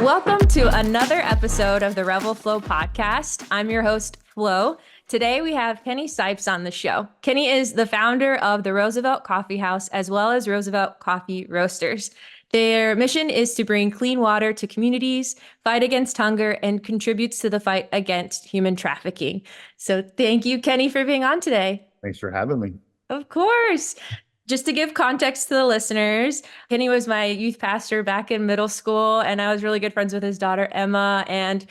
Welcome to another episode of the Revel Flow podcast. I'm your host, Flo. Today we have Kenny Sipes on the show. Kenny is the founder of the Roosevelt Coffeehouse as well as Roosevelt Coffee Roasters. Their mission is to bring clean water to communities, fight against hunger, and contributes to the fight against human trafficking. So thank you, Kenny, for being on today. Thanks for having me. Of course. Just to give context to the listeners, Kenny was my youth pastor back in middle school, and I was really good friends with his daughter, Emma. And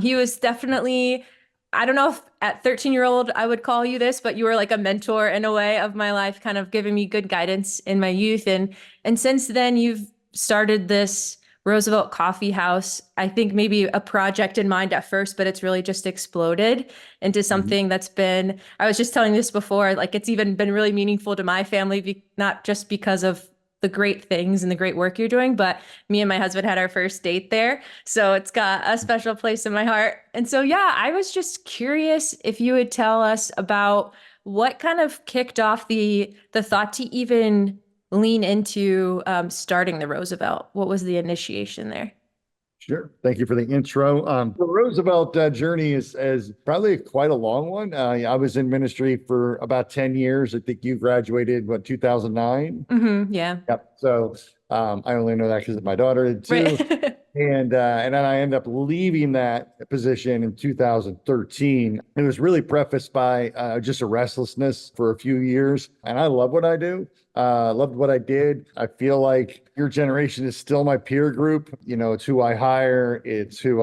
he was definitely, I don't know if at 13-year-old I would call you this, but you were like a mentor in a way of my life, kind of giving me good guidance in my youth. And since then, you've started this Roosevelt Coffee House. I think maybe a project in mind at first, but it's really just exploded into something that's been, I was just telling this before, like it's even been really meaningful to my family, not just because of the great things and the great work you're doing, but me and my husband had our first date there. So it's got a special place in my heart. And so, yeah, I was just curious if you would tell us about what kind of kicked off the thought to even lean into starting the Roosevelt. What was the initiation there? Sure. Thank you for the intro. The Roosevelt journey is probably quite a long one. I was in ministry for about 10 years. I think you graduated, 2009? Mm-hmm, yeah. Yep. So I only know that because of my daughter did too. Right. And then I ended up leaving that position in 2013. It was really prefaced by just a restlessness for a few years. And I love what I do. Loved what I did. I feel like your generation is still my peer group. You know, it's who I hire. It's who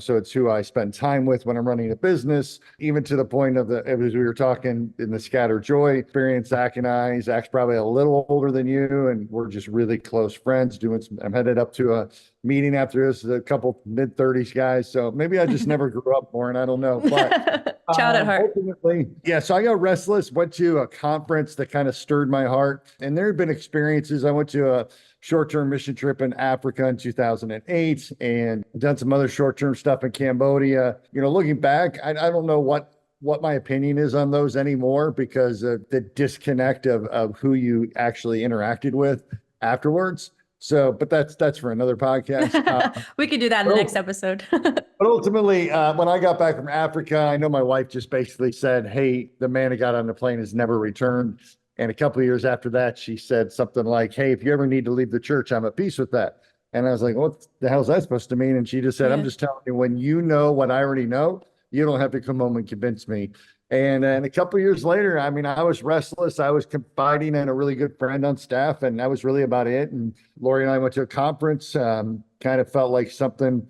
so it's who I spend time with when I'm running a business, even to the point of as we were talking in the Scatter Joy experience, Zach and I. Zach's probably a little older than you, and we're just really close friends I'm headed up to a meeting after this, a couple mid-30s guys. So maybe I just never grew up more, and I don't know. But child at heart. Ultimately, yeah. So I got restless, went to a conference that kind of stirred my heart. And there had been experiences. I went to a short-term mission trip in Africa in 2008 and done some other short-term stuff in Cambodia. You know, looking back, I don't know what my opinion is on those anymore because of the disconnect of who you actually interacted with afterwards. So, but that's for another podcast. We could do that in the next episode. But ultimately, when I got back from Africa, I know my wife just basically said, "Hey, the man who got on the plane has never returned." And a couple of years after that, she said something like, "Hey, if you ever need to leave the church, I'm at peace with that." And I was like, "What the hell is that supposed to mean?" And she just said, "I'm just telling you, when you know what I already know, you don't have to come home and convince me." And a couple of years later, I mean, I was restless. I was confiding in a really good friend on staff, and that was really about it. And Lori and I went to a conference, kind of felt like something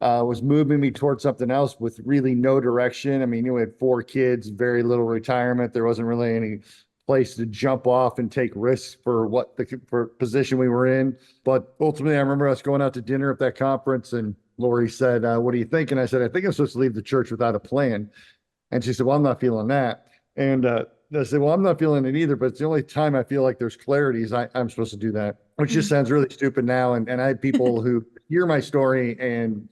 was moving me towards something else with really no direction. I mean, we had 4 kids, very little retirement. There wasn't really any place to jump off and take risks for for position we were in. But ultimately, I remember us going out to dinner at that conference, and Lori said, "What do you think?" And I said, "I think I'm supposed to leave the church without a plan." And she said, "Well, I'm not feeling that." And I said, "Well, I'm not feeling it either, but it's the only time I feel like there's clarity is I'm supposed to do that," which just sounds really stupid now. And I had people who hear my story and,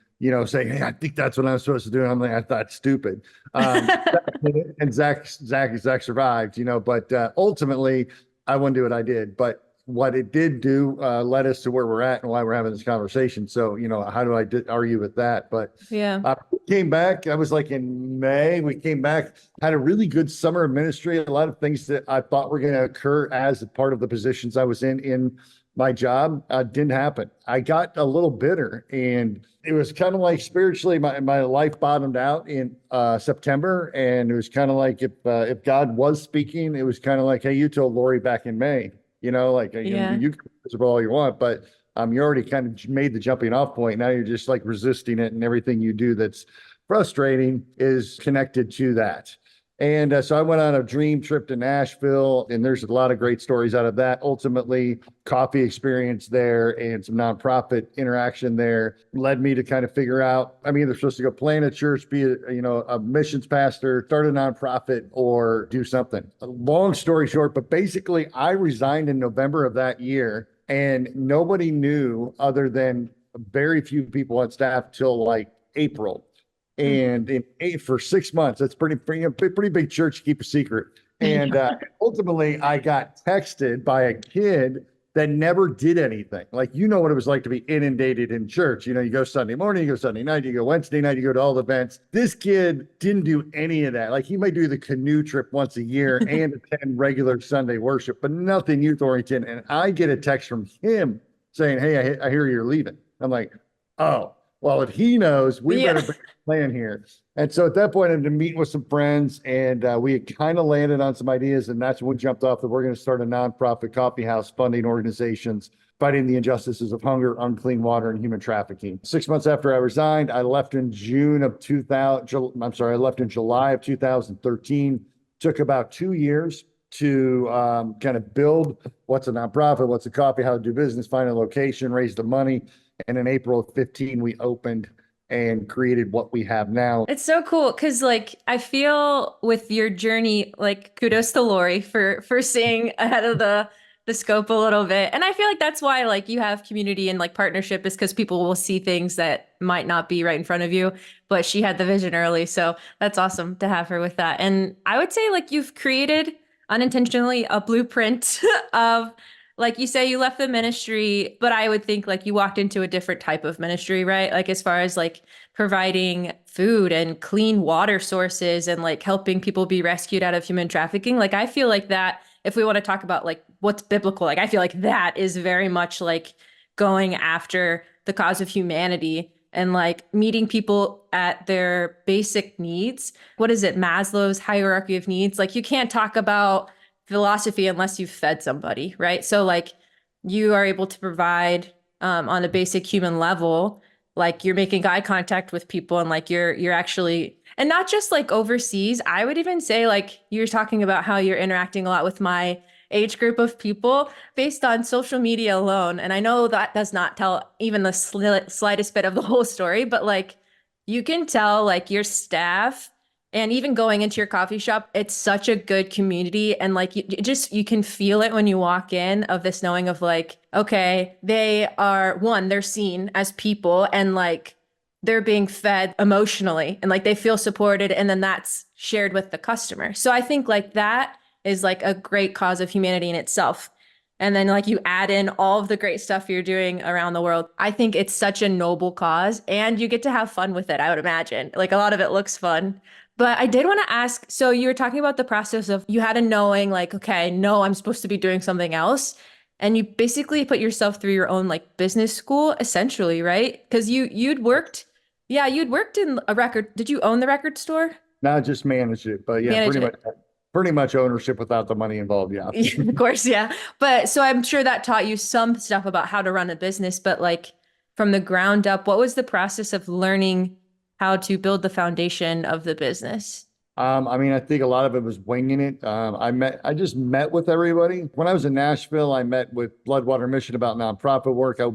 say, "Hey, I think that's what I'm supposed to do." And I'm like, "I thought stupid." And Zach survived, but ultimately I wouldn't do what I did. But what it did do led us to where we're at and why we're having this conversation. So, how do I argue with that? But yeah, we came back. I was like in May. We came back, had a really good summer of ministry. A lot of things that I thought were going to occur as a part of the positions I was in my job didn't happen. I got a little bitter, and it was kind of like spiritually, my life bottomed out in September, and it was kind of like if God was speaking, it was kind of like, "Hey, you told Lori back in May." You can miserable all you want, but you already kind of made the jumping off point. Now you're just like resisting it, and everything you do that's frustrating is connected to that. And so I went on a dream trip to Nashville, and there's a lot of great stories out of that. Ultimately, coffee experience there and some nonprofit interaction there led me to kind of figure out, I'm either supposed to go plant a church, be a missions pastor, start a nonprofit, or do something. Long story short, but basically I resigned in November of that year, and nobody knew other than very few people on staff till like April. And for 6 months, that's pretty big church to keep a secret. And ultimately, I got texted by a kid that never did anything. Like, you know what it was like to be inundated in church. You go Sunday morning, you go Sunday night, you go Wednesday night, you go to all the events. This kid didn't do any of that. Like, he might do the canoe trip once a year and attend regular Sunday worship, but nothing youth oriented. And I get a text from him saying, "Hey, I hear you're leaving." I'm like, "Oh, well, if he knows, we better bring a plan here." And so at that point, I had to meet with some friends, and we had kind of landed on some ideas, and that's when we jumped off that we're going to start a nonprofit coffeehouse funding organizations fighting the injustices of hunger, unclean water, and human trafficking. 6 months after I resigned, I left in I left in July of 2013. Took about 2 years to kind of build what's a nonprofit, what's a coffee, how to do business, find a location, raise the money. And in April of 15, we opened and created what we have now. It's so cool because like I feel with your journey, like kudos to Lori for seeing ahead of the scope a little bit. And I feel like that's why like you have community and like partnership is because people will see things that might not be right in front of you, but she had the vision early. So that's awesome to have her with that. And I would say like you've created unintentionally a blueprint of like you say you left the ministry, but I would think like you walked into a different type of ministry, right? Like as far as like providing food and clean water sources and like helping people be rescued out of human trafficking. Like I feel like that if we want to talk about like what's biblical, like I feel like that is very much like going after the cause of humanity and like meeting people at their basic needs. What is it? Maslow's hierarchy of needs. Like you can't talk about philosophy unless you've fed somebody, right? So like you are able to provide on a basic human level, like you're making eye contact with people and like you're actually, and not just like overseas. I would even say like you're talking about how you're interacting a lot with my age group of people based on social media alone. And I know that does not tell even the slightest bit of the whole story, but like you can tell like your staff and even going into your coffee shop, it's such a good community. And like you can feel it when you walk in of this knowing of like, okay, they are one, they're seen as people and like they're being fed emotionally and like they feel supported. And then that's shared with the customer. So I think like that is like a great cause of humanity in itself. And then like you add in all of the great stuff you're doing around the world. I think it's such a noble cause and you get to have fun with it, I would imagine. Like a lot of it looks fun. But I did want to ask, so you were talking about the process of you had a knowing like, okay, no, I'm supposed to be doing something else. And you basically put yourself through your own like business school, essentially, right? Because you'd worked in a record. Did you own the record store? Not just manage it, but yeah, Manage it. pretty much ownership without the money involved. Yeah. Of course, yeah. But so I'm sure that taught you some stuff about how to run a business, but like from the ground up, what was the process of learning how to build the foundation of the business? I mean, I think a lot of it was winging it. I just met with everybody. When I was in Nashville, I met with Bloodwater Mission about nonprofit work. I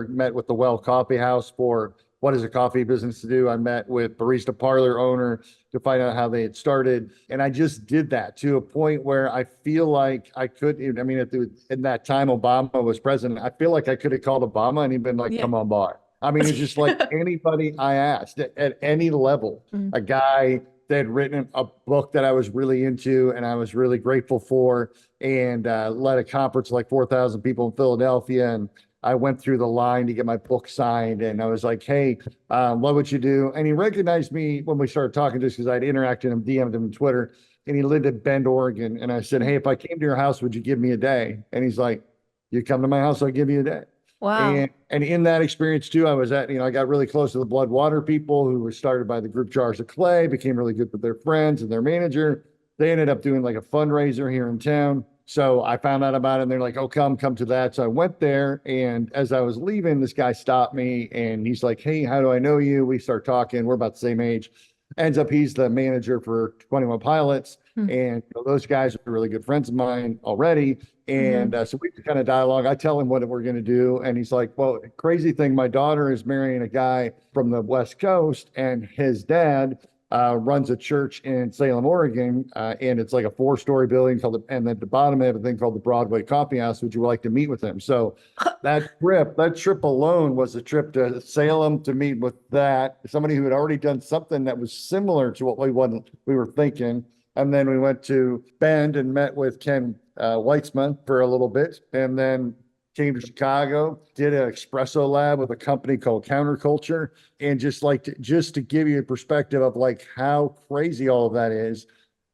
met with the Well Coffee House for what is a coffee business to do. I met with Barista Parlor owner to find out how they had started. And I just did that to a point where I feel like I could, I mean, in that time Obama was president, I feel like I could have called Obama and he'd been like, come on by. I mean, it's just like anybody I asked at any level, a guy that had written a book that I was really into and I was really grateful for and led a conference like 4,000 people in Philadelphia. And I went through the line to get my book signed and I was like, hey, what would you do? And he recognized me when we started talking just because I'd interacted and DM'd him on Twitter and he lived in Bend, Oregon. And I said, hey, if I came to your house, would you give me a day? And he's like, you come to my house, I'll give you a day. Wow. And in that experience too, I was at, I got really close to the Bloodwater people who were started by the group Jars of Clay, became really good with their friends and their manager. They ended up doing like a fundraiser here in town. So I found out about it and they're like, oh, come to that. So I went there. And as I was leaving, this guy stopped me and he's like, hey, how do I know you? We start talking. We're about the same age. Ends up, he's the manager for 21 Pilots. And those guys are really good friends of mine already. And so we kind of dialogue. I tell him what we're going to do. And he's like, well, crazy thing, my daughter is marrying a guy from the West Coast and his dad runs a church in Salem, Oregon. And it's like a 4-story building called, and at the bottom of everything called the Broadway Coffeehouse. Would you like to meet with him? So that trip alone was a trip to Salem to meet with somebody who had already done something that was similar to what we were thinking. And then we went to Bend and met with Ken Weitzman for a little bit. And then came to Chicago, did an espresso lab with a company called Counterculture. And just to give you a perspective of like how crazy all of that is,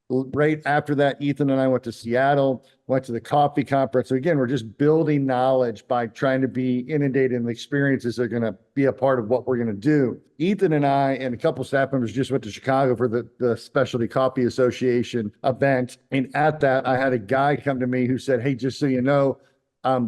right after that, Ethan and I went to Seattle, went to the coffee conference. So again, we're just building knowledge by trying to be inundated in the experiences that are going to be a part of what we're going to do. Ethan and I and a couple staff members just went to Chicago for the Specialty Coffee Association event. And at that, I had a guy come to me who said, hey, just so you know,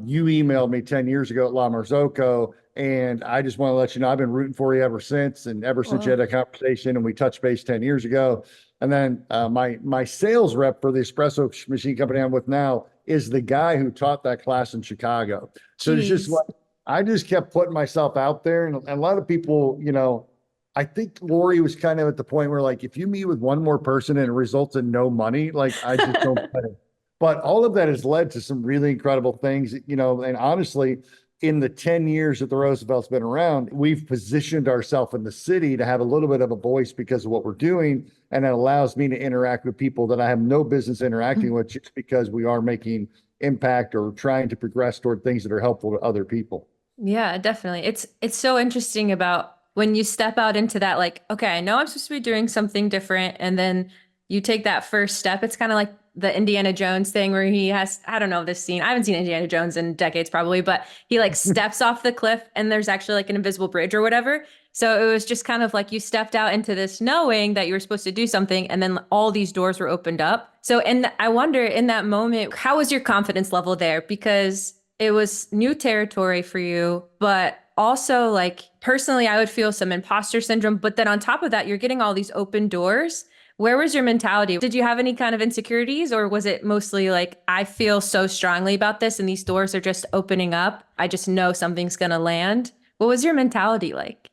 you emailed me 10 years ago at La Marzocco, and I just want to let you know I've been rooting for you ever since. And ever since you had that conversation and we touched base 10 years ago. And then my sales rep for the espresso machine company I'm with now is the guy who taught that class in Chicago. So it's just like, I just kept putting myself out there. And a lot of people, you know, I think Lori was kind of at the point where like, if you meet with one more person and it results in no money, like I just don't get it. But all of that has led to some really incredible things, you know, and honestly, in the 10 years that the Roosevelt's been around, we've positioned ourselves in the city to have a little bit of a voice because of what we're doing. And it allows me to interact with people that I have no business interacting with just because we are making impact or trying to progress toward things that are helpful to other people. Yeah, definitely. It's so interesting about when you step out into that, like, okay, I know I'm supposed to be doing something different. And then you take that first step. It's kind of like the Indiana Jones thing where he has, I don't know this scene. I haven't seen Indiana Jones in decades probably, but he like steps off the cliff and there's actually like an invisible bridge or whatever. So it was just kind of like you stepped out into this knowing that you were supposed to do something and then all these doors were opened up. So, and I wonder in that moment, how was your confidence level there? Because it was new territory for you, but also like personally, I would feel some imposter syndrome. But then on top of that, you're getting all these open doors. Where was your mentality? Did you have any kind of insecurities, or was it mostly like, I feel so strongly about this and these doors are just opening up, I just know something's going to land? What was your mentality like?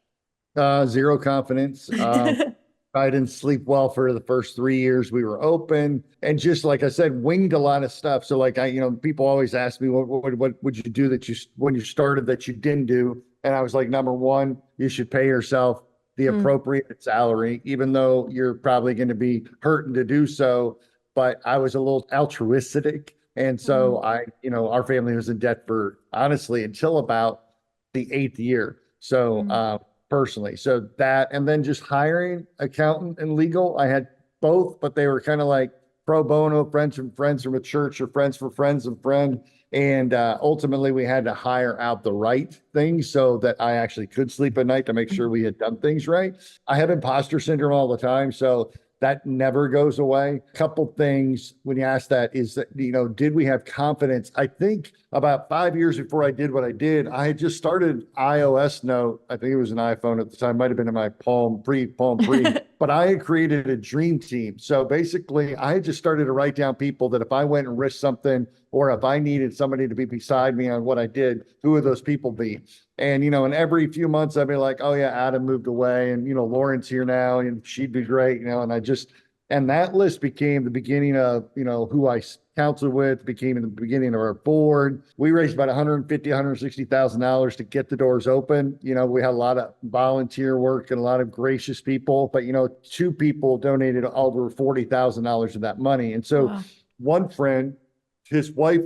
Zero confidence. I didn't sleep well for the first 3 years we were open, and just like I said, winged a lot of stuff. So like you know, people always ask me, what would you do that you, when you started, that you didn't do? And I was like, number one, you should pay yourself the appropriate salary, even though you're probably going to be hurting to do so. But I was a little altruistic. And so you know, our family was in debt for honestly until about the 8th year. So, personally, so that, and then just hiring accountant and legal, I had both, but they were kind of like pro bono, friends from a church or friends for friends of friend. And ultimately, we had to hire out the right things so that I actually could sleep at night to make sure we had done things right. I have imposter syndrome all the time, so that never goes away. A couple things when you ask that is that, you know, did we have confidence? I think about 5 years before I did what I did, I had just started iOS Note. I think it was an iPhone at the time, might have been in my Palm Pre, but I had created a dream team. So basically, I had just started to write down people that if I went and risked something, or if I needed somebody to be beside me on what I did, who would those people be? And, you know, and every few months I'd be like, oh yeah, Adam moved away and, you know, Lauren's here now and she'd be great, you know, and that list became the beginning of, you know, who I counseled with, became in the beginning of our board. We raised about $160,000 to get the doors open. You know, we had a lot of volunteer work and a lot of gracious people, but, you know, 2 people donated over $40,000 of that money. And so one friend, his wife,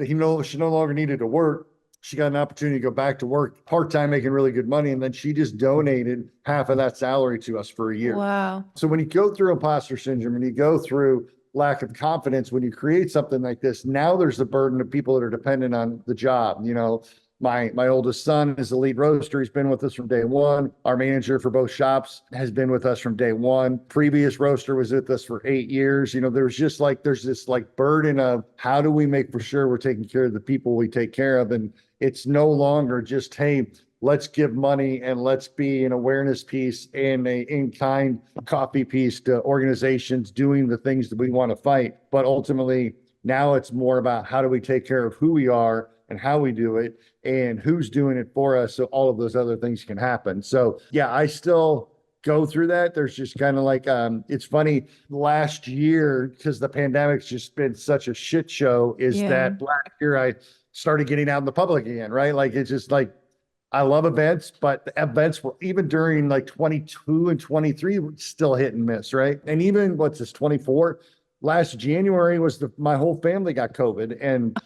she no longer needed to work. She got an opportunity to go back to work part-time, making really good money. And then she just donated half of that salary to us for a year. Wow. So when you go through imposter syndrome and you go through lack of confidence, when you create something like this, now there's the burden of people that are dependent on the job. You know, my oldest son is the lead roaster. He's been with us from day one. Our manager for both shops has been with us from day one. Previous roaster was with us for 8 years. You know, there's this like burden of how do we make for sure we're taking care of the people we take care of. And it's no longer just, hey, let's give money and let's be an awareness piece and a in-kind coffee piece to organizations doing the things that we want to fight. But ultimately, now it's more about how do we take care of who we are and how we do it and who's doing it for us, so all of those other things can happen. So yeah, I still go through that. There's just kind of like, it's funny, last year, because the pandemic's just been such a shit show, that last year I started getting out in the public again, right? Like, it's just like, I love events, but the events were, even during like 22 and 23, were still hit and miss, right? And even 24, last January was my whole family got COVID. And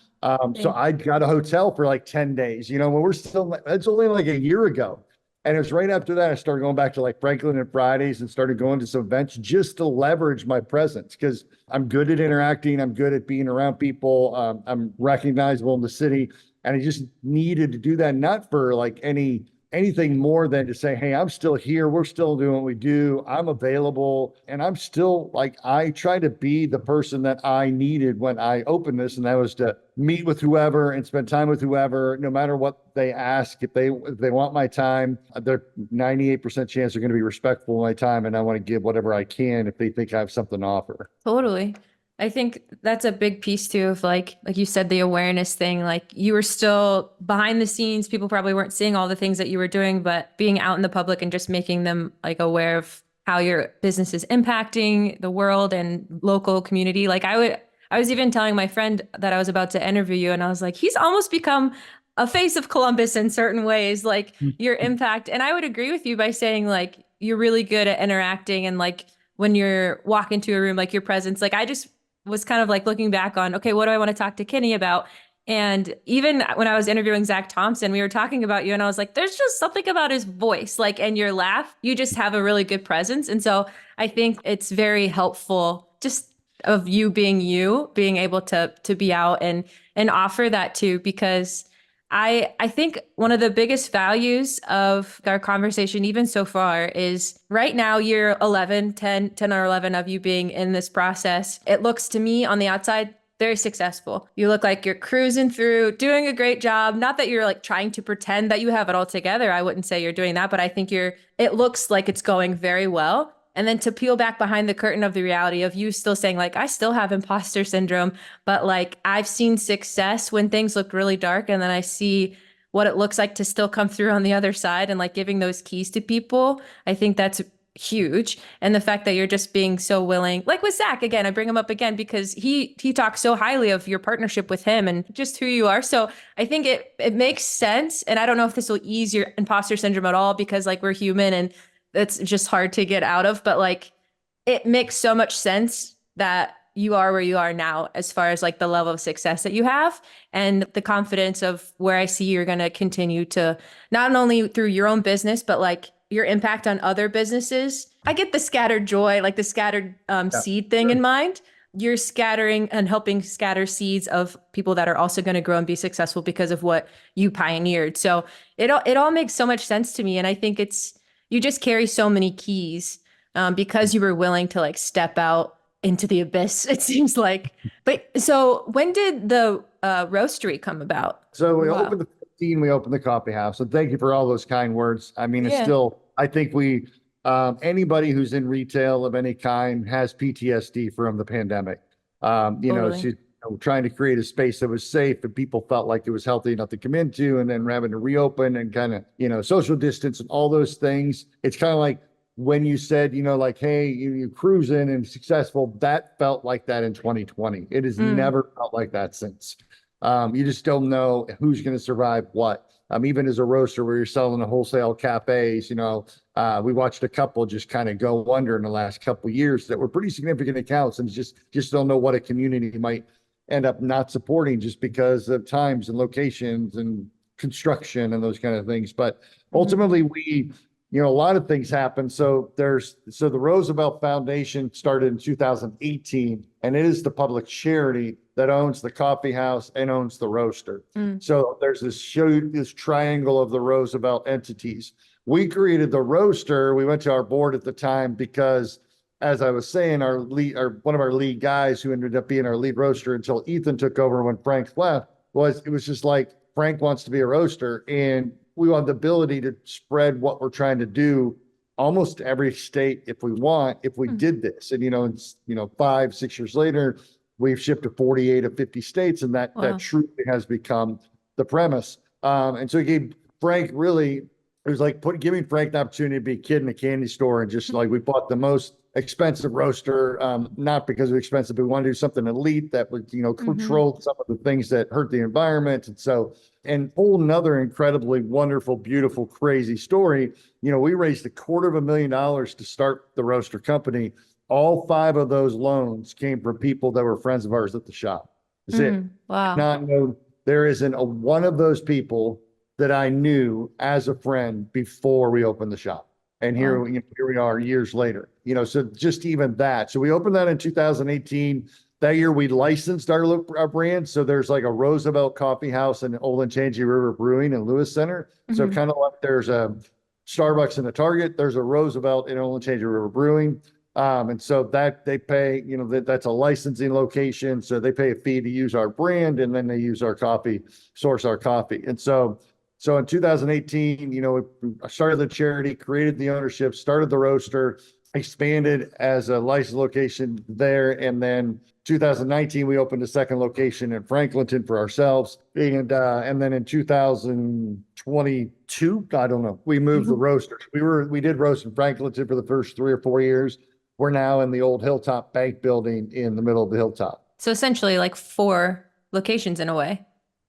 So I got a hotel for like 10 days, when we're still, it's only like a year ago. And it was right after that, I started going back to like Franklin and Fridays and started going to some events just to leverage my presence because I'm good at interacting. I'm good at being around people. I'm recognizable in the city. And I just needed to do that, not for like anything more than to say, hey, I'm still here. We're still doing what we do. I'm available. And I'm still like, I try to be the person that I needed when I opened this. And that was to meet with whoever and spend time with whoever, no matter what they ask. If they want my time, they're 98% chance they're going to be respectful of my time. And I want to give whatever I can if they think I have something to offer. Totally. I think that's a big piece too of like you said, the awareness thing. Like you were still behind the scenes. People probably weren't seeing all the things that you were doing, but being out in the public and just making them like aware of how your business is impacting the world and local community. I was even telling my friend that I was about to interview you, and I was like, he's almost become a face of Columbus in certain ways, like your impact. And I would agree with you by saying like you're really good at interacting and like when you're walking to a room, like your presence, like I just was kind of like looking back on, okay, what do I want to talk to Kenny about? And even when I was interviewing Zach Thompson, we were talking about you, and I was like, there's just something about his voice, like, and your laugh, you just have a really good presence. And so I think it's very helpful just of you being able to be out and offer that too, because I think one of the biggest values of our conversation, even so far, is right now, year 11, 10 or 11 of you being in this process. It looks to me on the outside very successful. You look like you're cruising through, doing a great job. Not that you're like trying to pretend that you have it all together. I wouldn't say you're doing that, but I think it looks like it's going very well. And then to peel back behind the curtain of the reality of you still saying like, I still have imposter syndrome, but like I've seen success when things look really dark. And then I see what it looks like to still come through on the other side and like giving those keys to people. I think that's huge. And the fact that you're just being so willing, like with Zach, again, I bring him up again because he talks so highly of your partnership with him and just who you are. So I think it makes sense. And I don't know if this will ease your imposter syndrome at all because like we're human and it's just hard to get out of, but like it makes so much sense that you are where you are now as far as like the level of success that you have and the confidence of where I see you're going to continue to not only through your own business, but like your impact on other businesses. I get the scattered joy, like the scattered seed thing in mind. You're scattering and helping scatter seeds of people that are also going to grow and be successful because of what you pioneered. So it all makes so much sense to me. And I think you just carry so many keys because you were willing to like step out into the abyss, it seems like. But so when did the roastery come about? So we opened the 15, we opened the coffee house. So thank you for all those kind words. I mean, it's still, I think anybody who's in retail of any kind has PTSD from the pandemic. Totally. Trying to create a space that was safe and people felt like it was healthy enough to come into, and then having to reopen and kind of, social distance and all those things. It's kind of like when you said, like, hey, you're cruising and successful, that felt like that in 2020. It has never felt like that since. You just don't know who's going to survive what. Even as a roaster where you're selling the wholesale cafes, we watched a couple just kind of go under in the last couple of years that were pretty significant accounts and just don't know what a community might end up not supporting just because of times and locations and construction and those kind of things. But ultimately a lot of things happen. So the Roosevelt Foundation started in 2018, and it is the public charity that owns the coffee house and owns the roaster. So there's this triangle of the Roosevelt entities. We created the roaster. We went to our board at the time because, as I was saying, one of our lead guys who ended up being our lead roaster until Ethan took over when Frank left, it was just like Frank wants to be a roaster, and we want the ability to spread what we're trying to do almost every state if we did this. And 5-6 years later, we've shipped to 48 of 50 states, and that truly has become the premise. And so it gave Frank it was like giving Frank the opportunity to be a kid in a candy store, and just like we bought the most expensive roaster, not because of expensive, but we wanted to do something elite that would, control some of the things that hurt the environment. And whole another incredibly wonderful, beautiful, crazy story. We raised $250,000 to start the roaster company. All 5 of those loans came from people that were friends of ours at the shop. That's it. Wow. Not know there isn't a one of those people that I knew as a friend before we opened the shop. And here, Wow. here we are years later, so just even that. So we opened that in 2018. That year we licensed our brand. So there's like a Roosevelt Coffeehouse and Olentangy River Brewing and Lewis Center. So kind of like there's a Starbucks and a Target, there's a Roosevelt in Olentangy River Brewing. And so that they pay, that's a licensing location. So they pay a fee to use our brand, and then they use our coffee, source our coffee. And so in 2018, I started the charity, created the ownership, started the roaster, expanded as a licensed location there. And then 2019, we opened a second location in Franklinton for ourselves. And then in 2022, I don't know, we moved the roasters. We did roast in Franklinton for the first 3 or 4 years. We're now in the old Hilltop Bank building in the middle of the Hilltop. So essentially like 4 locations in a way.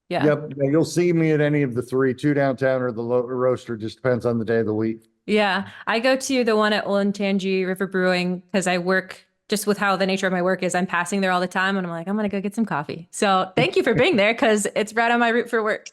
Yeah. Yep. You'll see me at any of the 3, 2 downtown or the roaster, just depends on the day of the week. Yeah. I go to the one at Olentangy River Brewing because I work just with how the nature of my work is. I'm passing there all the time and I'm like, I'm going to go get some coffee. So thank you for being there because it's right on my route for work.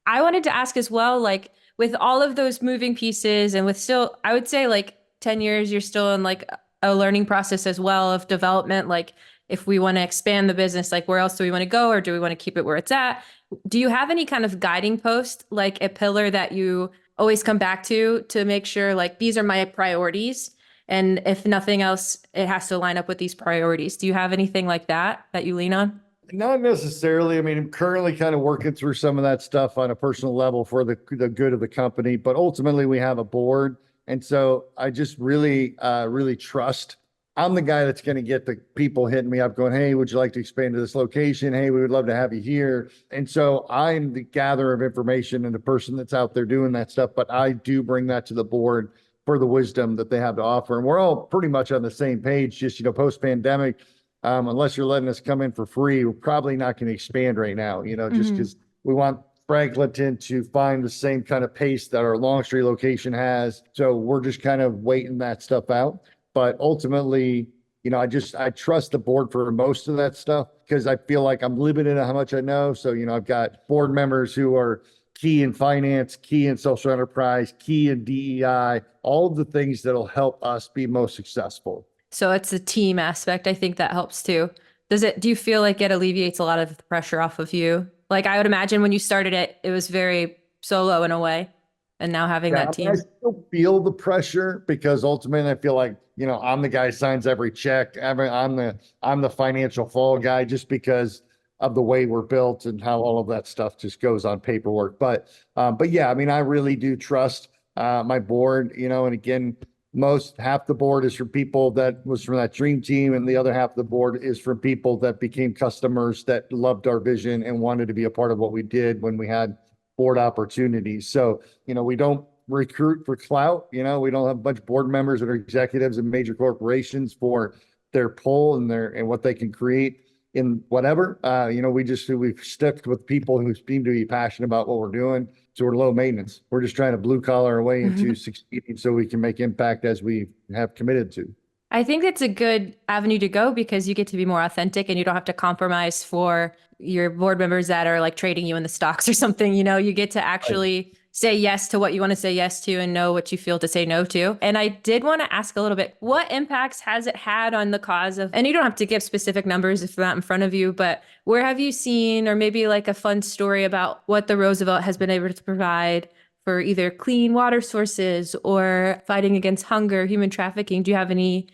I wanted to ask as well, like with all of those moving pieces and with still, I would say like 10 years, you're still in like a learning process as well of development. Like if we want to expand the business, like where else do we want to go, or do we want to keep it where it's at? Do you have any kind of guiding post, like a pillar that you always come back to make sure like these are my priorities? And if nothing else, it has to line up with these priorities. Do you have anything like that you lean on? Not necessarily. I mean, I'm currently kind of working through some of that stuff on a personal level for the good of the company, but ultimately we have a board. And so I just really, really trust. I'm the guy that's going to get the people hitting me up going, hey, would you like to expand to this location? Hey, we would love to have you here. And so I'm the gatherer of information and the person that's out there doing that stuff. But I do bring that to the board for the wisdom that they have to offer. And we're all pretty much on the same page, just, post pandemic, unless you're letting us come in for free, we're probably not going to expand right now, just because we want Franklinton to find the same kind of pace that our Longstreet location has. So we're just kind of waiting that stuff out. But ultimately, I trust the board for most of that stuff because I feel like I'm limited on how much I know. So, I've got board members who are key in finance, key in social enterprise, key in DEI, all of the things that'll help us be most successful. So it's the team aspect. I think that helps too. Do you feel like it alleviates a lot of the pressure off of you? Like I would imagine when you started it, it was very solo in a way. And now having that team. I still feel the pressure because ultimately I feel like, I'm the guy who signs every check. I'm the financial fall guy just because of the way we're built and how all of that stuff just goes on paperwork. But yeah, I mean, I really do trust my board, and again, half the board is from people that was from that dream team, and the other half of the board is from people that became customers that loved our vision and wanted to be a part of what we did when we had board opportunities. So, we don't recruit for clout. We don't have a bunch of board members that are executives in major corporations for their pull and what they can create in whatever. We've stuck with people who seem to be passionate about what we're doing. So we're low maintenance. We're just trying to blue collar our way into succeeding so we can make impact as we have committed to. I think that's a good avenue to go because you get to be more authentic and you don't have to compromise for your board members that are like trading you in the stocks or something. You get to actually say yes to what you want to say yes to and know what you feel to say no to. And I did want to ask a little bit, what impacts has it had on the cause of, and you don't have to give specific numbers if they're not in front of you, but where have you seen, or maybe like a fun story about what the Roosevelt has been able to provide for either clean water sources or fighting against hunger, human trafficking? Do you have any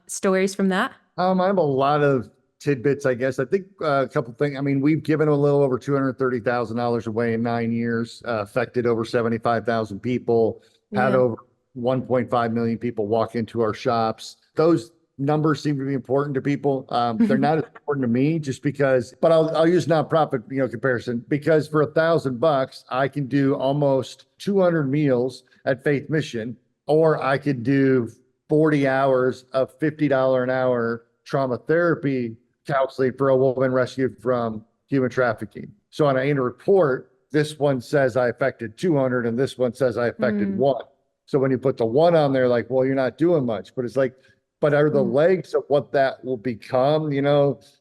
stories from that? I have a lot of tidbits, I guess. I think a couple things. I mean, we've given a little over $230,000 away in 9 years, affected over 75,000 people, had over 1.5 million people walk into our shops. Those numbers seem to be important to people. They're not as important to me just because, but I'll use nonprofit, comparison, because for $1,000, I can do almost 200 meals at Faith Mission, or I could do 40 hours of $50 an hour trauma therapy counseling for a woman rescued from human trafficking. So on a report, this one says I affected 200 and this one says I affected 1. So when you put the 1 on there, like, well, you're not doing much, but it's like, But are the Mm. legs of what that will become?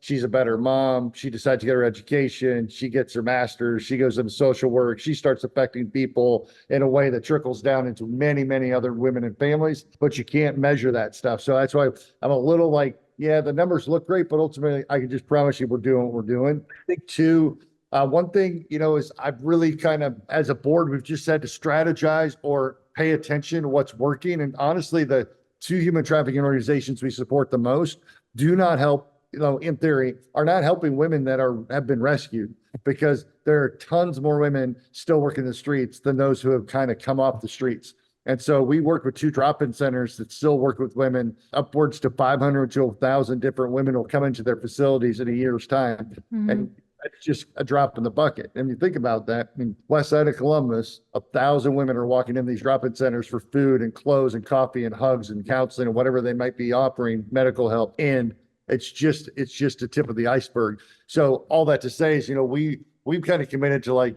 She's a better mom. She decides to get her education. She gets her master's. She goes into social work. She starts affecting people in a way that trickles down into many, many other women and families, but you can't measure that stuff. So that's why I'm a little like, yeah, the numbers look great, but ultimately I can just promise you we're doing what we're doing. I think too, one thing, is I've really kind of, as a board, we've just had to strategize or pay attention to what's working. And honestly, the two human trafficking organizations we support the most do not help, in theory, are not helping women that have been rescued, because there are tons more women still working the streets than those who have kind of come off the streets. And so we work with two drop-in centers that still work with women. Upwards to 500 to 1,000 different women will come into their facilities in a year's time. Mhm. And it's just a drop in the bucket. And you think about that, west side of Columbus, 1,000 women are walking in these drop-in centers for food and clothes and coffee and hugs and counseling and whatever they might be offering, medical help. And it's just a tip of the iceberg. So all that to say is, we've kind of committed to, like,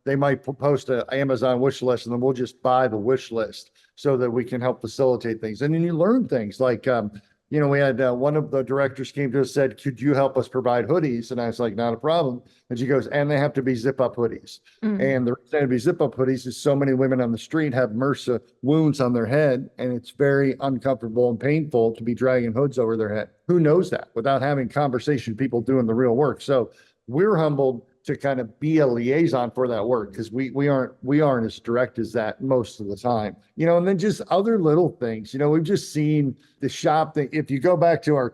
they might post an Amazon wish list, and then we'll just buy the wish list so that we can help facilitate things. And then you learn things like, we had one of the directors came to us, said, could you help us provide hoodies? And I was like, not a problem. And she goes, and they have to be zip up hoodies. Mm. And the reason they have to be zip up hoodies is so many women on the street have MRSA wounds on their head, and it's very uncomfortable and painful to be dragging hoods over their head. Who knows that without having conversation, people doing the real work? So we're humbled to kind of be a liaison for that work, because we aren't as direct as that most of the time, and then just other little things. We've just seen the shop that, if you go back to I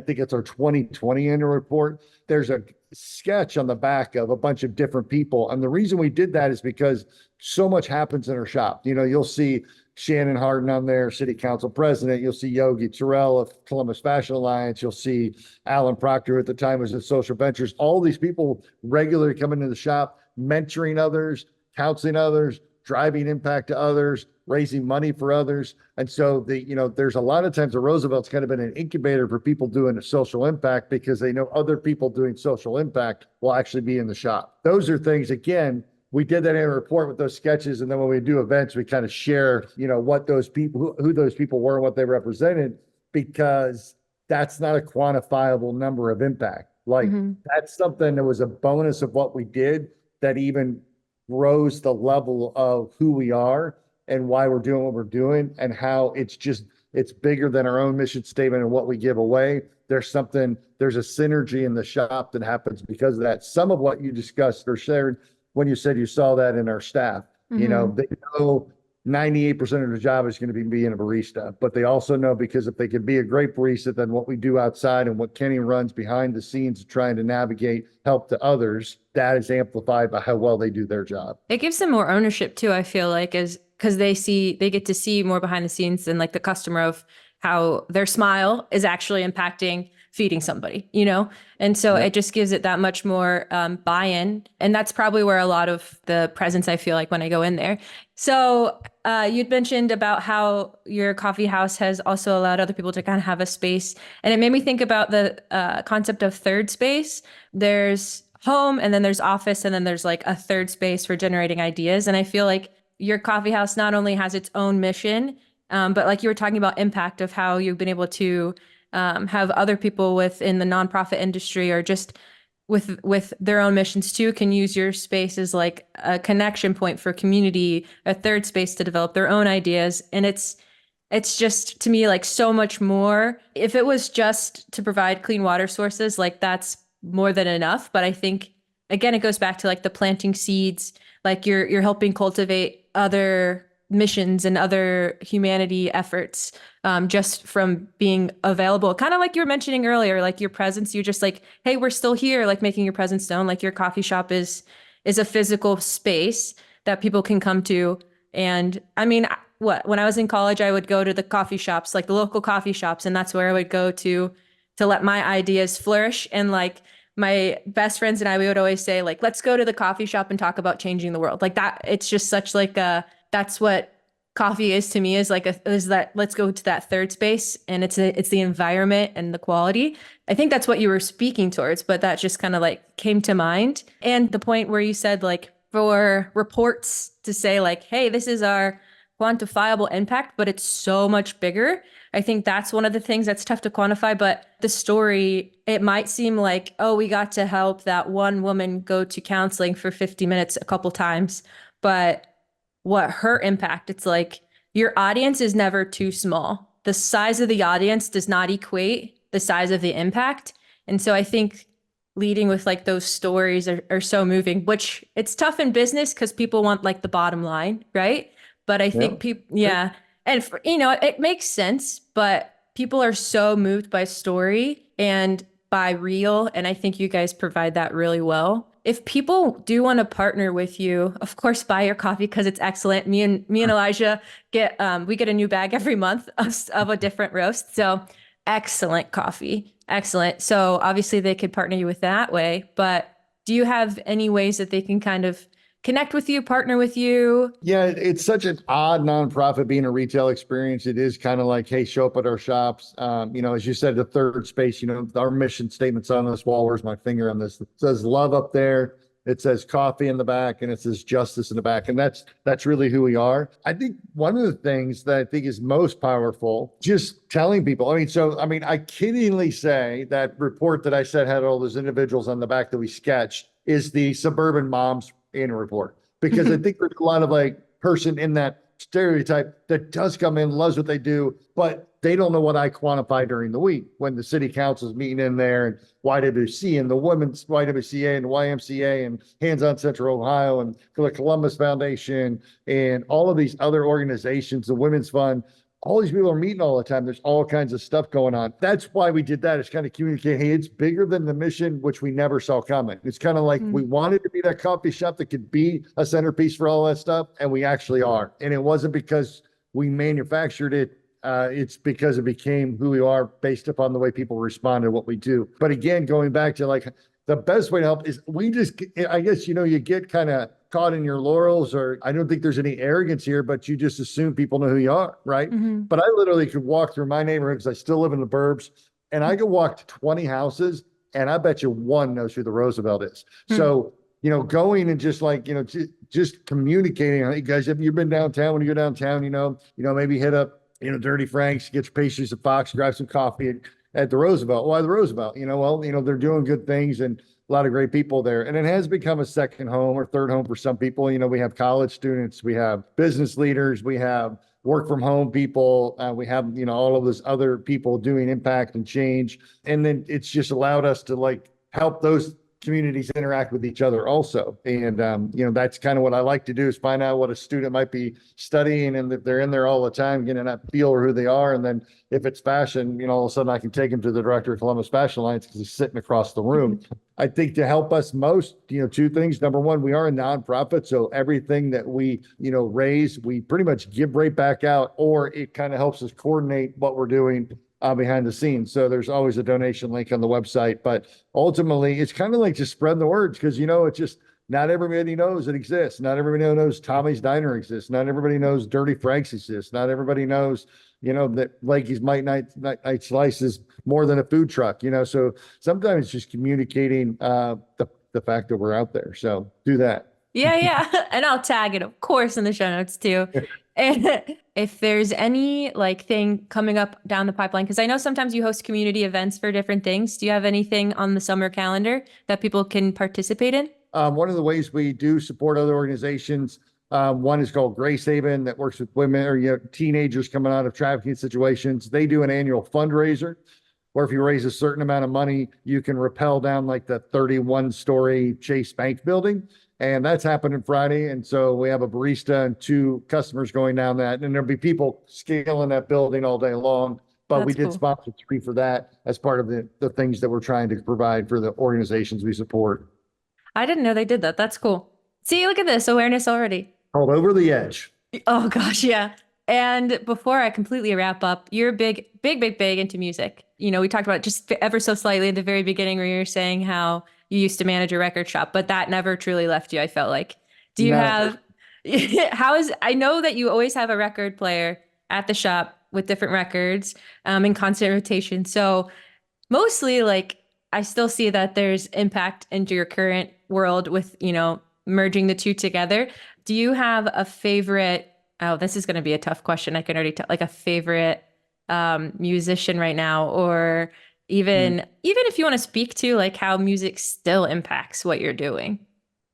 think it's our 2020 annual report, there's a sketch on the back of a bunch of different people. And the reason we did that is because so much happens in our shop. You'll see Shannon Harden on there, city council president. You'll see Yogi Terrell of Columbus Fashion Alliance. You'll see Alan Proctor, who at the time was at Social Ventures. All these people regularly come into the shop, mentoring others, counseling others, driving impact to others, raising money for others. And so there's a lot of times that Roosevelt's kind of been an incubator for people doing a social impact, because they know other people doing social impact will actually be in the shop. Those are things, again, we did that in a report with those sketches. And then when we do events, we kind of share, what those people, who those people were and what they represented, because that's not a quantifiable number of impact. Like, that's something that was a bonus of what we did that even grows the level of who we are and why we're doing what we're doing, and how it's bigger than our own mission statement and what we give away. There's a synergy in the shop that happens because of that. Some of what you discussed or shared when you said you saw that in our staff, they know 98% of the job is going to be being a barista, but they also know, because if they can be a great barista, then what we do outside and what Kenny runs behind the scenes trying to navigate help to others, that is amplified by how well they do their job. It gives them more ownership too, I feel like, is because they get to see more behind the scenes than like the customer of how their smile is actually impacting feeding somebody, And so it just gives it that much more buy-in. And that's probably where a lot of the presence I feel like when I go in there. So you'd mentioned about how your coffee house has also allowed other people to kind of have a space. And it made me think about the concept of third space. There's home, and then there's office, and then there's like a third space for generating ideas. And I feel like your coffee house not only has its own mission, but like you were talking about impact of how you've been able to have other people within the nonprofit industry, or just with their own missions too, can use your space as like a connection point for community, a third space to develop their own ideas. And it's just, to me, like so much more. If it was just to provide clean water sources, like that's more than enough. But I think, again, it goes back to like the planting seeds, like you're helping cultivate other missions and other humanity efforts, just from being available. Kind of like you were mentioning earlier, like your presence, you're just like, hey, we're still here, like making your presence known. Like your coffee shop is a physical space that people can come to. And I mean, when I was in college, I would go to the coffee shops, like the local coffee shops, and that's where I would go to let my ideas flourish. And like my best friends and I, we would always say, like, let's go to the coffee shop and talk about changing the world. Like that, it's just such like that's what coffee is to me, is like is that let's go to that third space, and it's the environment and the quality. I think that's what you were speaking towards, but that just kind of like came to mind. And the point where you said, like, for reports to say like, hey, this is our quantifiable impact, but it's so much bigger. I think that's one of the things that's tough to quantify, but the story, it might seem like, oh, we got to help that one woman go to counseling for 50 minutes a couple times. But what her impact, it's like your audience is never too small. The size of the audience does not equate the size of the impact. And so I think leading with like those stories are so moving, which it's tough in business because people want like the bottom line, right? But I Yeah. think people, yeah. And for, it makes sense, but people are so moved by story and by real. And I think you guys provide that really well. If people do want to partner with you, of course, buy your coffee because it's excellent. Me and Elijah we get a new bag every month of a different roast. So excellent coffee. Excellent. So obviously they could partner you with that way, but do you have any ways that they can kind of connect with you, partner with you? Yeah, it's such an odd nonprofit being a retail experience. It is kind of like, hey, show up at our shops. As you said, the third space, our mission statement's on this wall. Where's my finger on this? It says love up there. It says coffee in the back, and it says justice in the back. And that's really who we are. I think one of the things that I think is most powerful, just telling people. I kiddingly say that report that I said had all those individuals on the back that we sketched is the suburban moms annual report, because I think there's a lot of like person in that stereotype that does come in, loves what they do, but they don't know what I quantify during the week when the city council's meeting in there, and YWC and the women's YWCA and the YMCA and Hands on Central Ohio and the Columbus Foundation and all of these other organizations, the Women's Fund. All these people are meeting all the time. There's all kinds of stuff going on. That's why we did that. It's kind of communicate, hey, it's bigger than the mission, which we never saw coming. It's kind of like we wanted to be that coffee shop that could be a centerpiece for all that stuff, and we actually are. And it wasn't because we manufactured it. It's because it became who we are based upon the way people respond to what we do. But again, going back to like the best way to help is I guess, you get kind of caught in your laurels, or I don't think there's any arrogance here, but you just assume people know who you are, right? But I literally could walk through my neighborhood because I still live in the burbs, and I could walk to 20 houses, and I bet you one knows who the Roosevelt is. So, going and just like, just communicating, hey guys, have you been downtown? When you go downtown, maybe hit up, Dirty Frank's, get your pastries at Fox, grab some coffee at the Roosevelt. Why the Roosevelt? They're doing good things and a lot of great people there. And it has become a second home or third home for some people. We have college students, we have business leaders, we have work from home people, we have, all of those other people doing impact and change. And then it's just allowed us to like help those communities interact with each other also. And, that's kind of what I like to do, is find out what a student might be studying, and that they're in there all the time, getting that feel who they are. And then if it's fashion, all of a sudden I can take them to the director of Columbus Fashion Alliance because he's sitting across the room. I think to help us most, two things. Number one, we are a nonprofit. So everything that we, raise, we pretty much give right back out, or it kind of helps us coordinate what we're doing behind the scenes. So there's always a donation link on the website, but ultimately it's kind of like just spread the words, because, it's just not everybody knows it exists. Not everybody knows Tommy's Diner exists. Not everybody knows Dirty Frank's exists. Not everybody knows, that Lakey's Night Slice is more than a food truck, so sometimes just communicating the fact that we're out there. So do that. Yeah. And I'll tag it, of course, in the show notes too. And if there's any like thing coming up down the pipeline, because I know sometimes you host community events for different things. Do you have anything on the summer calendar that people can participate in? One of the ways we do support other organizations, one is called Grace Haven, that works with women or teenagers coming out of trafficking situations. They do an annual fundraiser where if you raise a certain amount of money, you can rappel down like the 31-story Chase Bank building. And that's happening Friday. And so we have a barista and 2 customers going down that. And there'll be people scaling that building all day long. But we did sponsor 3 for that as part of the things that we're trying to provide for the organizations we support. I didn't know they did that. That's cool. See, look at this awareness already. Called Over the Edge. Oh gosh, yeah. And before I completely wrap up, you're big into music. We talked about it just ever so slightly at the very beginning where you were saying how you used to manage a record shop, but that never truly left you, I felt like. Do you have, I know that you always have a record player at the shop with different records in constant rotation. So mostly like I still see that there's impact into your current world with, merging the two together. Do you have a favorite? Oh, this is going to be a tough question. I can already tell, like a favorite musician right now, or even if you want to speak to like how music still impacts what you're doing.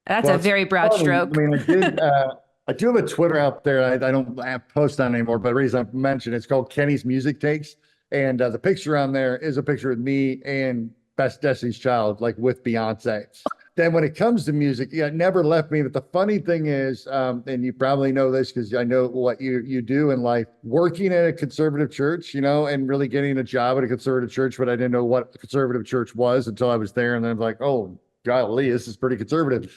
That's Well, a it's very broad funny. I stroke. mean, I do have a Twitter out there. I don't post on anymore, but the reason I mentioned it's called Kenny's Music Takes. And the picture on there is a picture of me and Best Destiny's Child, like with Beyonce. Then when it comes to music, yeah, it never left me. But the funny thing is, and you probably know this because I know what you do in life, working at a conservative church, and really getting a job at a conservative church, but I didn't know what a conservative church was until I was there. And then I was like, oh, golly, this is pretty conservative.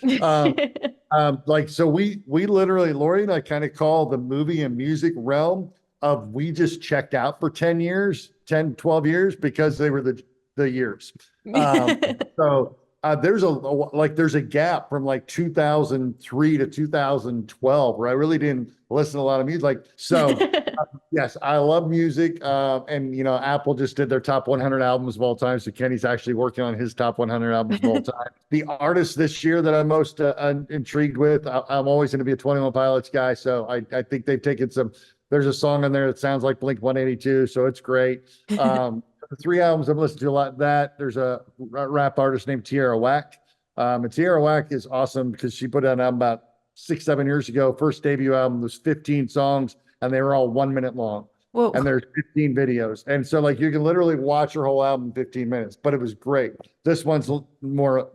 So we literally, Lori and I kind of call the movie and music realm of we just checked out for 10 years, 10, 12 years because they were the years. There's a gap from like 2003 to 2012 where I really didn't listen to a lot of music. Yes, I love music. And Apple just did their top 100 albums of all time. So Kenny's actually working on his top 100 albums of all time. The artist this year that I'm most intrigued with, I'm always going to be a 21 Pilots guy. So I think they've taken there's a song in there that sounds like Blink 182. So it's great. The 3 albums I've listened to a lot of that. There's a rap artist named Tierra Whack. And Tierra Whack is awesome because she put out an album about 6-7 years ago. First debut album was 15 songs and they were all 1 minute long. Whoa. And there's 15 videos. And so like you can literally watch her whole album in 15 minutes, but it was great. This one's more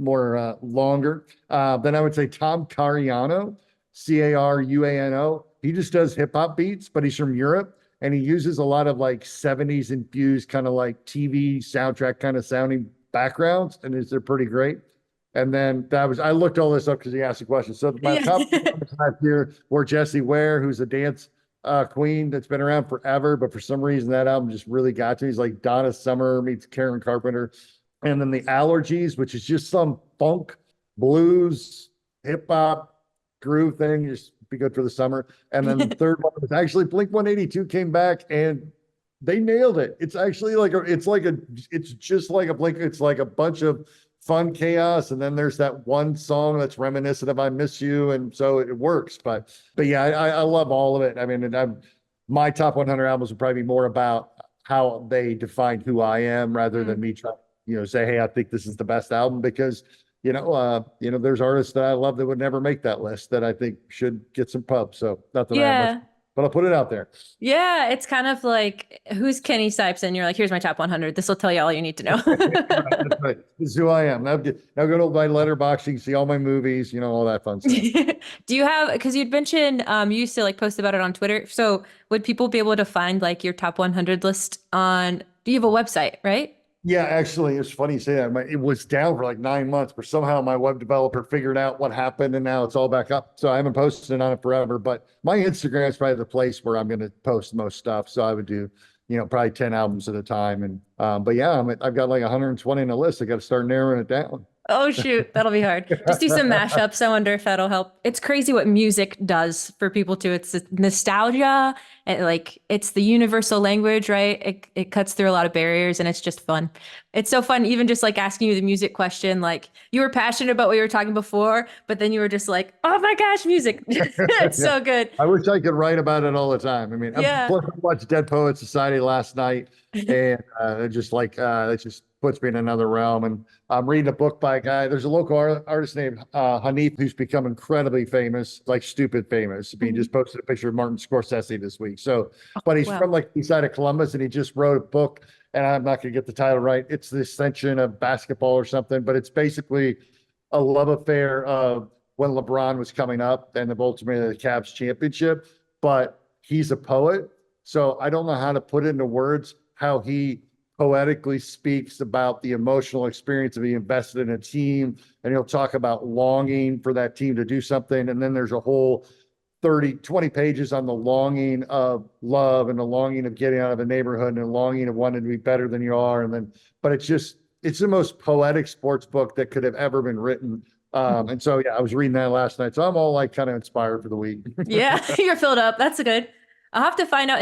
longer. Then I would say Tom Cariano, Caruano. He just does hip hop beats, but he's from Europe. And he uses a lot of like 70s infused kind of like TV soundtrack kind of sounding backgrounds. And they're pretty great. And then I looked all this up because he asked a question. So my top here were Jessie Ware, who's a dance queen that's been around forever. But for some reason, that album just really got to me. He's like Donna Summer meets Karen Carpenter. And then the Allergies, which is just some funk, blues, hip hop, groove thing. Just be good for the summer. And then the third one was actually Blink 182 came back and they nailed it. It's actually it's just like a Blink. It's like a bunch of fun chaos. And then there's that one song that's reminiscent of I Miss You. And so it works. But yeah, I love all of it. I mean, my top 100 albums would probably be more about how they define who I am rather than me trying, say, hey, I think this is the best album because there's artists that I love that would never make that list that I think should get some pub. So not that I have much, but I'll put it out there. Yeah, it's kind of like who's Kenny Sipes, and you're like, here's my top 100. This will tell you all you need to know. That's right. This is who I am. Now go to my letterboxing, see all my movies, all that fun stuff. Do you have, because you'd mentioned you used to like post about it on Twitter. So would people be able to find like your top 100 list do you have a website, right? Yeah, actually, it's funny you say that. It was down for like 9 months, but somehow my web developer figured out what happened and now it's all back up. So I haven't posted on it forever, but my Instagram is probably the place where I'm going to post most stuff. So I would do, probably 10 albums at a time. And, but yeah, I've got like 120 in the list. I got to start narrowing it down. Oh, shoot. That'll be hard. Just do some mashups. I wonder if that'll help. It's crazy what music does for people too. It's nostalgia and like it's the universal language, right? It cuts through a lot of barriers and it's just fun. It's so fun. Even just like asking you the music question, like you were passionate about what you were talking before, but then you were just like, oh my gosh, music. It's so good. I wish I could write about it all the time. I mean, I watched Dead Poets Society last night and it just puts me in another realm. And I'm reading a book by a guy. There's a local artist named Hanif who's become incredibly famous, like stupid famous. He just posted a picture of Martin Scorsese this week. So, but he's from like the side of Columbus and he just wrote a book and I'm not going to get the title right. It's the Ascension of Basketball or something, but it's basically a love affair of when LeBron was coming up and ultimately the Cavs championship, but he's a poet. So I don't know how to put into words how he poetically speaks about the emotional experience of being invested in a team. And he'll talk about longing for that team to do something. And then there's a whole 20 pages on the longing of love and the longing of getting out of a neighborhood and the longing of wanting to be better than you are. But it's the most poetic sports book that could have ever been written. And so, yeah, I was reading that last night. So I'm all like kind of inspired for the week. Yeah, you're filled up. That's good. I'll have to find out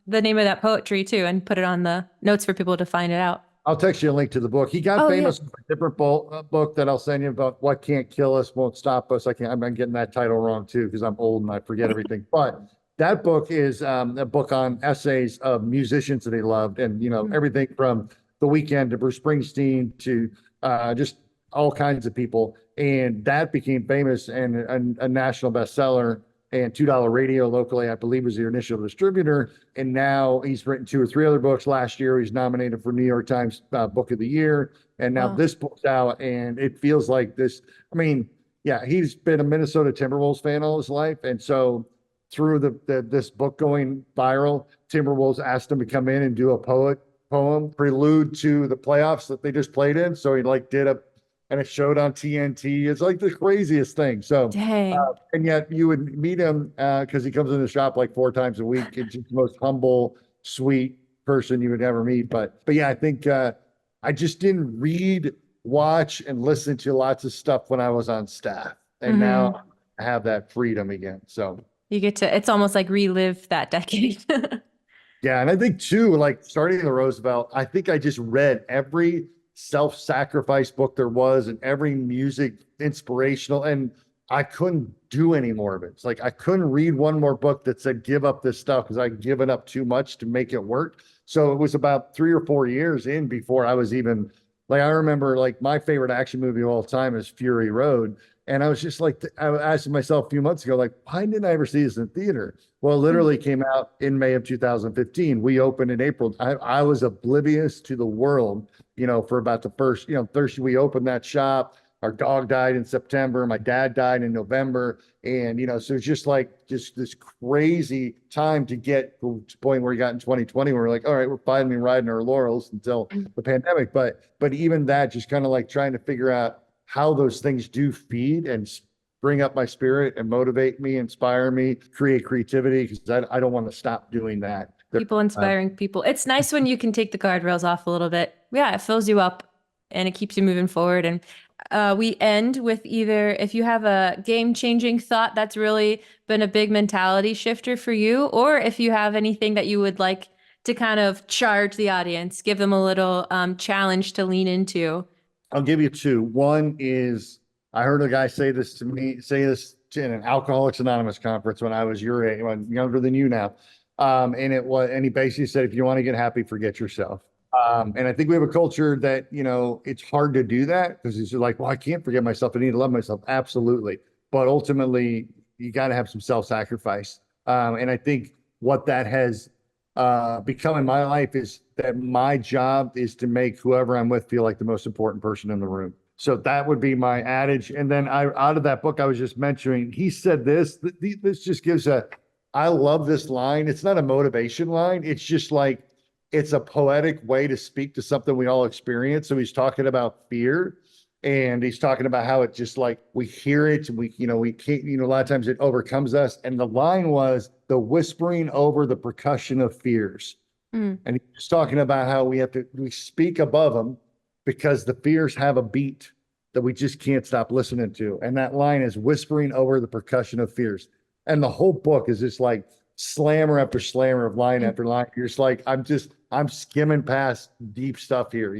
the name of that poetry too and put it on the notes for people to find it out. I'll text you a link to the book. He got famous with a different book that I'll send you about what can't kill us, won't stop us. I'm getting that title wrong too because I'm old and I forget everything. But that book is a book on essays of musicians that he loved, and everything from The Weeknd to Bruce Springsteen to just all kinds of people. And that became famous and a national bestseller. And $2 Radio locally, I believe, was the initial distributor. And now he's written 2 or 3 other books. Last year, he's nominated for New York Times Book of the Year. And now this book's out, and it feels like this. I mean, yeah, he's been a Minnesota Timberwolves fan all his life. And so through this book going viral, Timberwolves asked him to come in and do a poem prelude to the playoffs that they just played in. So he did and it showed on TNT. It's like the craziest thing. So, and yet you would meet him because he comes in the shop like 4 times a week. It's just the most humble, sweet person you would ever meet. But yeah, I think I just didn't read, watch, and listen to lots of stuff when I was on staff. And now I have that freedom again. So you get to, it's almost like relive that decade. Yeah. And I think too, starting the Roosevelt, I think I just read every self-sacrifice book there was and every music inspirational, and I couldn't do any more of it. It's like I couldn't read one more book that said give up this stuff because I'd given up too much to make it work. So it was about 3 or 4 years in before I was even I remember my favorite action movie of all time is Fury Road. And I was just I was asking myself a few months ago, why didn't I ever see this in theater? Well, it literally came out in May of 2015. We opened in April. I was oblivious to the world, for about the first, Thursday, we opened that shop. Our dog died in September. My dad died in November. And, so it's just this crazy time to get to the point where we got in 2020, where we're like, all right, we're finally riding our laurels until the pandemic. But even that, just kind of trying to figure out how those things do feed and bring up my spirit and motivate me, inspire me, create creativity, because I don't want to stop doing that. People inspiring people. It's nice when you can take the guardrails off a little bit. Yeah, it fills you up and it keeps you moving forward. And we end with either, if you have a game-changing thought that's really been a big mentality shifter for you, or if you have anything that you would like to kind of charge the audience, give them a little challenge to lean into. I'll give you 2. One is, I heard a guy say this in an Alcoholics Anonymous conference when I was your age, when younger than you now. And he basically said, if you want to get happy, forget yourself. And I think we have a culture that, it's hard to do that because it's well, I can't forget myself. I need to love myself. Absolutely. But ultimately, you got to have some self-sacrifice. And I think what that has become in my life is that my job is to make whoever I'm with feel like the most important person in the room. So that would be my adage. And then out of that book I was just mentioning, he said this just gives I love this line. It's not a motivation line. It's just it's a poetic way to speak to something we all experience. So he's talking about fear, and he's talking about how it just we hear it and we can't, a lot of times it overcomes us. And the line was the whispering over the percussion of fears. And he's talking about how we speak above them because the fears have a beat that we just can't stop listening to. And that line is whispering over the percussion of fears. And the whole book is just slammer after slammer of line after line. You're just I'm skimming past deep stuff here,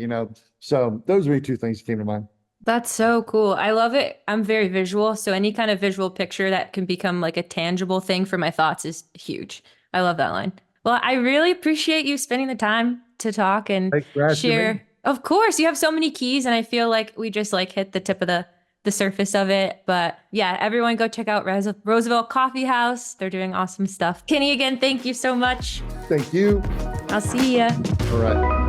So those are the 2 things that came to mind. That's so cool. I love it. I'm very visual. So any kind of visual picture that can become a tangible thing for my thoughts is huge. I love that line. Well, I really appreciate you spending the time to talk and share. Of course, you have so many keys, and I feel like we just hit the tip of the surface of it. But yeah, everyone go check out Roosevelt Coffeehouse. They're doing awesome stuff. Kenny, again, thank you so much. Thank you. I'll see ya. All right.